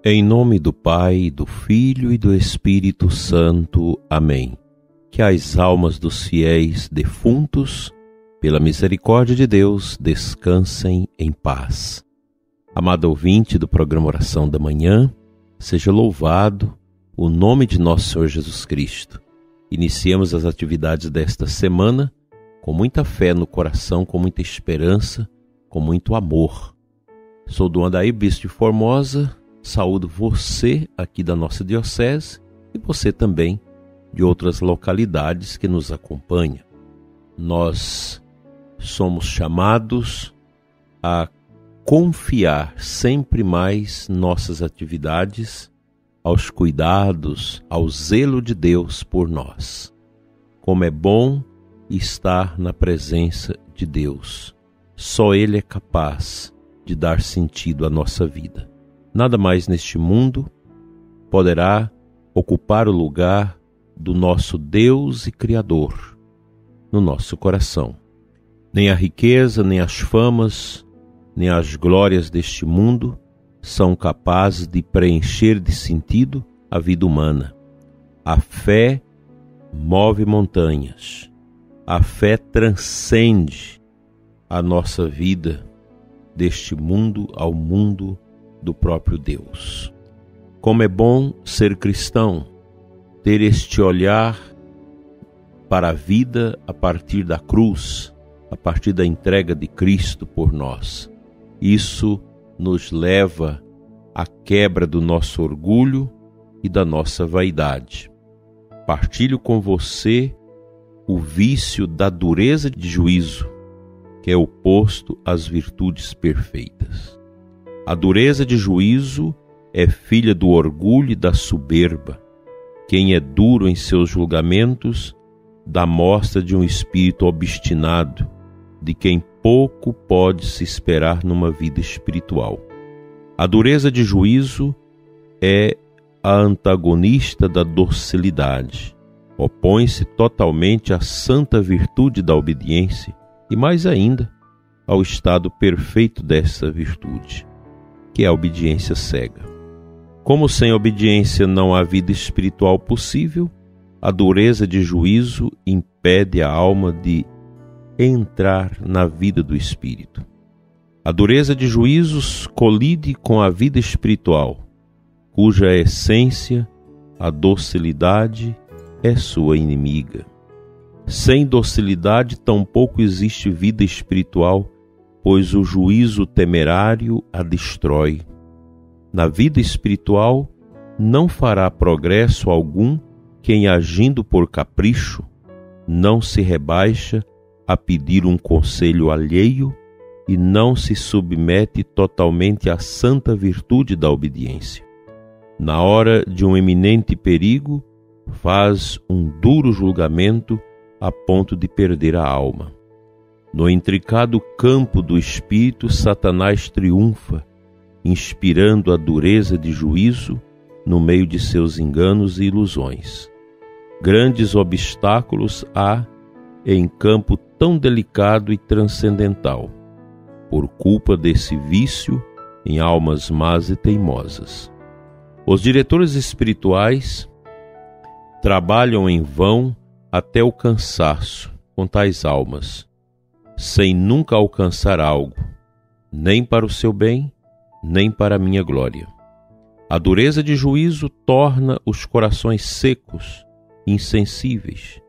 Em nome do Pai, do Filho e do Espírito Santo. Amém. Que as almas dos fiéis defuntos, pela misericórdia de Deus, descansem em paz. Amado ouvinte do programa Oração da Manhã, seja louvado o nome de nosso Senhor Jesus Cristo. Iniciemos as atividades desta semana com muita fé no coração, com muita esperança, com muito amor. Sou Dom Adair, bispo de Formosa. Saúdo você aqui da nossa diocese e você também de outras localidades que nos acompanham. Nós somos chamados a confiar sempre mais nossas atividades aos cuidados, ao zelo de Deus por nós. Como é bom estar na presença de Deus. Só Ele é capaz de dar sentido à nossa vida. Nada mais neste mundo poderá ocupar o lugar do nosso Deus e Criador no nosso coração. Nem a riqueza, nem as famas, nem as glórias deste mundo são capazes de preencher de sentido a vida humana. A fé move montanhas. A fé transcende a nossa vida deste mundo ao mundo do próprio Deus. Como é bom ser cristão, ter este olhar para a vida a partir da cruz, a partir da entrega de Cristo por nós. Isso nos leva à quebra do nosso orgulho e da nossa vaidade. Partilho com você o vício da dureza de juízo, que é oposto às virtudes perfeitas. A dureza de juízo é filha do orgulho e da soberba. Quem é duro em seus julgamentos dá mostra de um espírito obstinado, de quem pouco pode se esperar numa vida espiritual. A dureza de juízo é a antagonista da docilidade. Opõe-se totalmente à santa virtude da obediência e, mais ainda, ao estado perfeito dessa virtude, que é a obediência cega. Como sem obediência não há vida espiritual possível, a dureza de juízo impede a alma de entrar na vida do Espírito. A dureza de juízos colide com a vida espiritual, cuja essência, a docilidade, é sua inimiga. Sem docilidade tampouco existe vida espiritual, pois o juízo temerário a destrói. Na vida espiritual não fará progresso algum quem, agindo por capricho, não se rebaixa a pedir um conselho alheio e não se submete totalmente à santa virtude da obediência. Na hora de um eminente perigo, faz um duro julgamento a ponto de perder a alma. No intricado campo do espírito, Satanás triunfa, inspirando a dureza de juízo no meio de seus enganos e ilusões. Grandes obstáculos há em campo tão delicado e transcendental, por culpa desse vício em almas más e teimosas. Os diretores espirituais trabalham em vão até o cansaço com tais almas, sem nunca alcançar algo, nem para o seu bem, nem para a minha glória. A dureza de juízo torna os corações secos, insensíveis.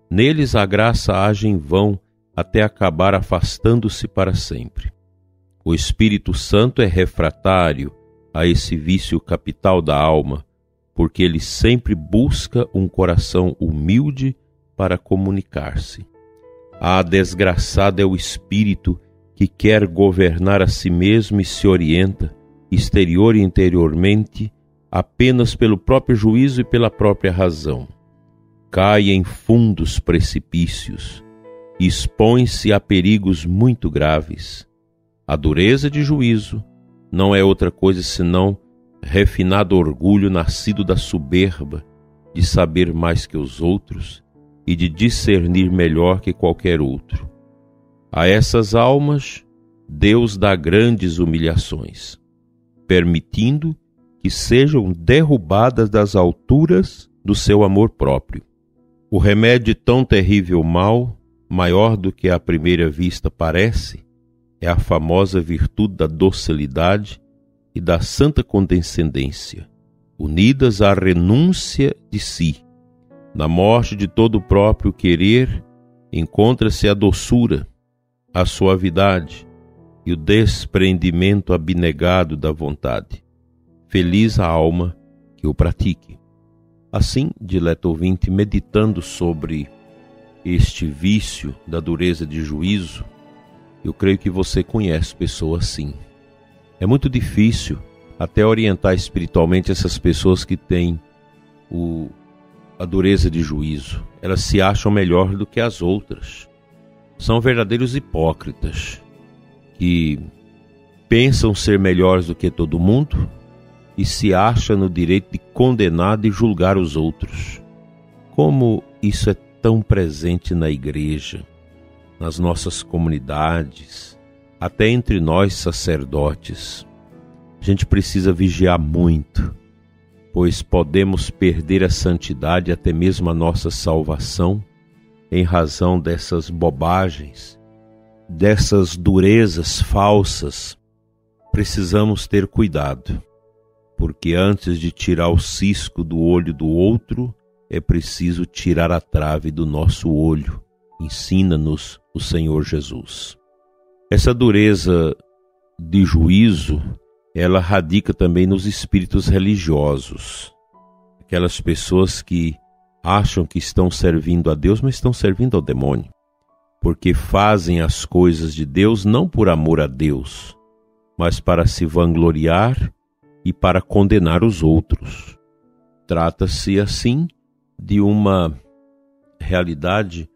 Neles a graça age em vão até acabar afastando-se para sempre. O Espírito Santo é refratário a esse vício capital da alma, porque ele sempre busca um coração humilde para comunicar-se. Ah, desgraçado é o espírito que quer governar a si mesmo e se orienta, exterior e interiormente, apenas pelo próprio juízo e pela própria razão. Cai em fundos precipícios, expõe-se a perigos muito graves. A dureza de juízo não é outra coisa senão refinado orgulho nascido da soberba de saber mais que os outros e de discernir melhor que qualquer outro. A essas almas, Deus dá grandes humilhações, permitindo que sejam derrubadas das alturas do seu amor próprio. O remédio de tão terrível mal, maior do que à primeira vista parece, é a famosa virtude da docilidade e da santa condescendência, unidas à renúncia de si. Na morte de todo o próprio querer, encontra-se a doçura, a suavidade e o desprendimento abnegado da vontade. Feliz a alma que o pratique. Assim, dileto ouvinte, meditando sobre este vício da dureza de juízo, eu creio que você conhece pessoas assim. É muito difícil até orientar espiritualmente essas pessoas que têm a dureza de juízo. Elas se acham melhor do que as outras. São verdadeiros hipócritas que pensam ser melhores do que todo mundo e se acham no direito de condenar e julgar os outros. Como isso é tão presente na igreja, nas nossas comunidades, até entre nós sacerdotes. A gente precisa vigiar muito, pois podemos perder a santidade e até mesmo a nossa salvação em razão dessas bobagens, dessas durezas falsas. Precisamos ter cuidado, porque antes de tirar o cisco do olho do outro, é preciso tirar a trave do nosso olho. Ensina-nos o Senhor Jesus. Essa dureza de juízo, ela radica também nos espíritos religiosos. Aquelas pessoas que acham que estão servindo a Deus, mas estão servindo ao demônio. Porque fazem as coisas de Deus não por amor a Deus, mas para se vangloriar e para condenar os outros. Trata-se, assim, de uma realidade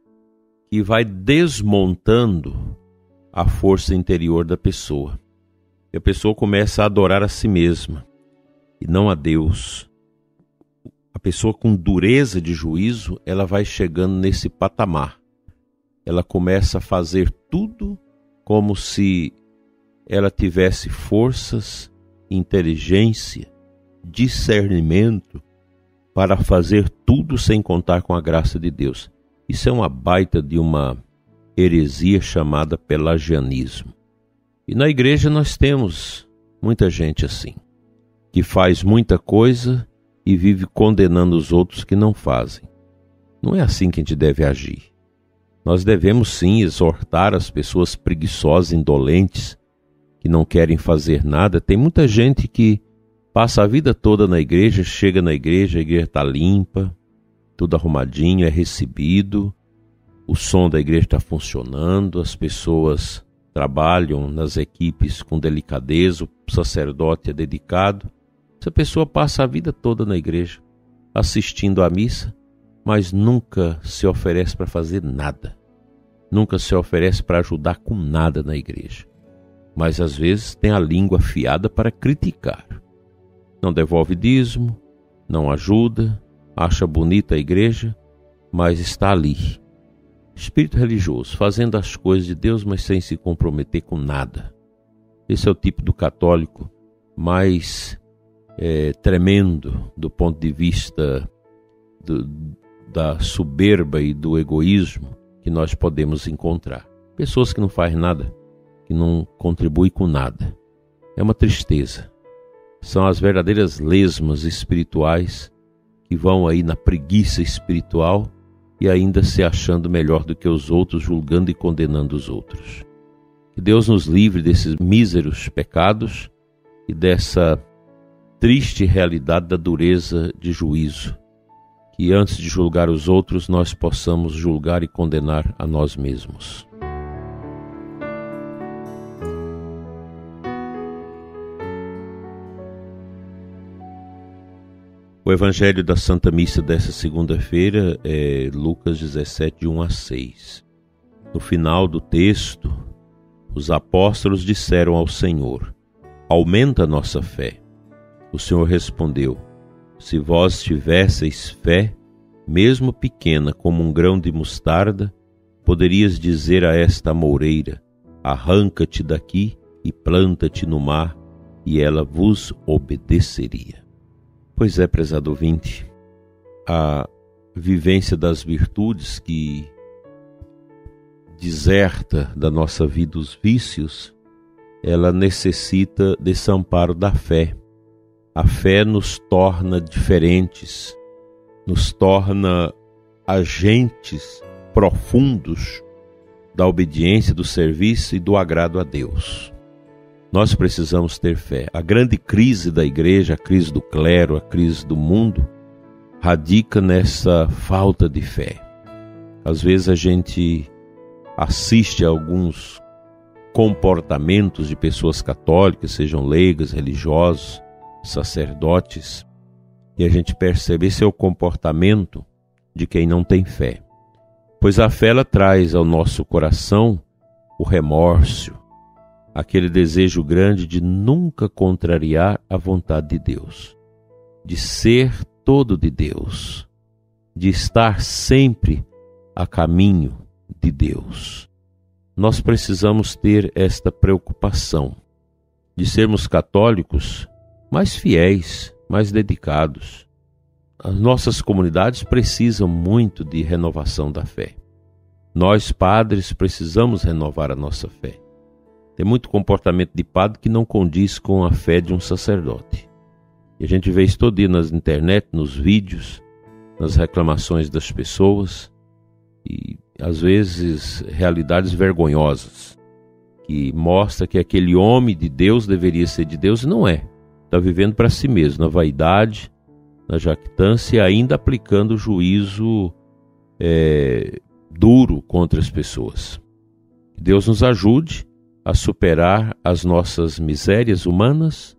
que vai desmontando a força interior da pessoa. E a pessoa começa a adorar a si mesma e não a Deus. A pessoa com dureza de juízo, ela vai chegando nesse patamar. Ela começa a fazer tudo como se ela tivesse forças, inteligência, discernimento para fazer tudo sem contar com a graça de Deus. Isso é uma baita de uma heresia chamada pelagianismo. E na igreja nós temos muita gente assim, que faz muita coisa e vive condenando os outros que não fazem. Não é assim que a gente deve agir. Nós devemos sim exortar as pessoas preguiçosas, indolentes, que não querem fazer nada. Tem muita gente que passa a vida toda na igreja, chega na igreja, a igreja está limpa, tudo arrumadinho, é recebido, o som da igreja está funcionando, as pessoas trabalham nas equipes com delicadeza, o sacerdote é dedicado. Essa pessoa passa a vida toda na igreja, assistindo à missa, mas nunca se oferece para fazer nada. Nunca se oferece para ajudar com nada na igreja. Mas às vezes tem a língua afiada para criticar. Não devolve dízimo, não ajuda, acha bonita a igreja, mas está ali. Espírito religioso, fazendo as coisas de Deus, mas sem se comprometer com nada. Esse é o tipo do católico mais tremendo do ponto de vista da soberba e do egoísmo que nós podemos encontrar. Pessoas que não fazem nada, que não contribuem com nada. É uma tristeza. São as verdadeiras lesmas espirituais que vão aí na preguiça espiritual e ainda se achando melhor do que os outros, julgando e condenando os outros. Que Deus nos livre desses míseros pecados e dessa triste realidade da dureza de juízo. Que antes de julgar os outros, nós possamos julgar e condenar a nós mesmos. O Evangelho da Santa Missa dessa segunda-feira é Lucas 17, de 1 a 6. No final do texto, os apóstolos disseram ao Senhor: aumenta a nossa fé. O Senhor respondeu: se vós tivesseis fé, mesmo pequena como um grão de mostarda, poderias dizer a esta amoreira: arranca-te daqui e planta-te no mar, e ela vos obedeceria. Pois é, prezado ouvinte, a vivência das virtudes que deserta da nossa vida os vícios, ela necessita desse amparo da fé. A fé nos torna diferentes, nos torna agentes profundos da obediência, do serviço e do agrado a Deus. Nós precisamos ter fé. A grande crise da igreja, a crise do clero, a crise do mundo, radica nessa falta de fé. Às vezes a gente assiste a alguns comportamentos de pessoas católicas, sejam leigas, religiosos, sacerdotes, e a gente percebe esse é o comportamento de quem não tem fé. Pois a fé ela traz ao nosso coração o remorso, aquele desejo grande de nunca contrariar a vontade de Deus, de ser todo de Deus, de estar sempre a caminho de Deus. Nós precisamos ter esta preocupação de sermos católicos mais fiéis, mais dedicados. As nossas comunidades precisam muito de renovação da fé. Nós, padres, precisamos renovar a nossa fé. Tem muito comportamento de padre que não condiz com a fé de um sacerdote. E a gente vê isso todo dia nas internet, nos vídeos, nas reclamações das pessoas e, às vezes, realidades vergonhosas que mostra que aquele homem de Deus deveria ser de Deus e não é. Está vivendo para si mesmo, na vaidade, na jactância e ainda aplicando juízo duro contra as pessoas. Que Deus nos ajude a superar as nossas misérias humanas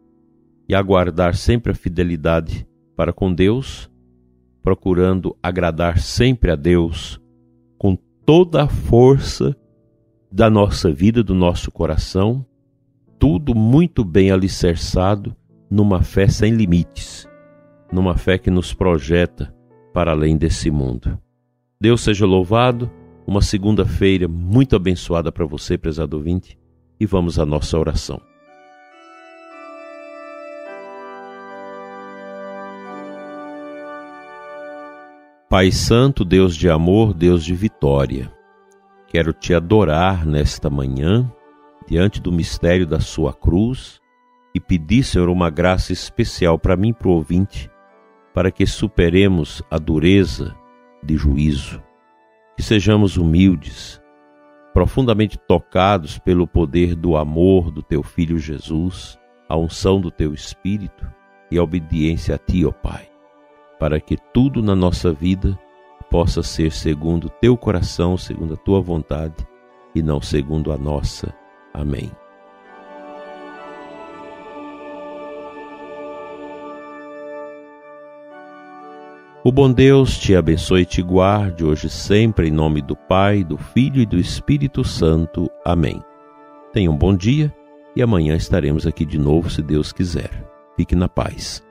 e a guardar sempre a fidelidade para com Deus, procurando agradar sempre a Deus com toda a força da nossa vida, do nosso coração, tudo muito bem alicerçado numa fé sem limites, numa fé que nos projeta para além desse mundo. Deus seja louvado, uma segunda-feira muito abençoada para você, prezado ouvinte, e vamos à nossa oração. Pai Santo, Deus de amor, Deus de vitória, quero te adorar nesta manhã, diante do mistério da sua cruz, e pedir, Senhor, uma graça especial para mim e para o ouvinte, para que superemos a dureza de juízo, que sejamos humildes, profundamente tocados pelo poder do amor do Teu Filho Jesus, a unção do Teu Espírito e a obediência a Ti, ó Pai, para que tudo na nossa vida possa ser segundo o Teu coração, segundo a Tua vontade e não segundo a nossa. Amém. O bom Deus te abençoe e te guarde hoje e sempre, em nome do Pai, do Filho e do Espírito Santo. Amém. Tenha um bom dia e amanhã estaremos aqui de novo, se Deus quiser. Fique na paz.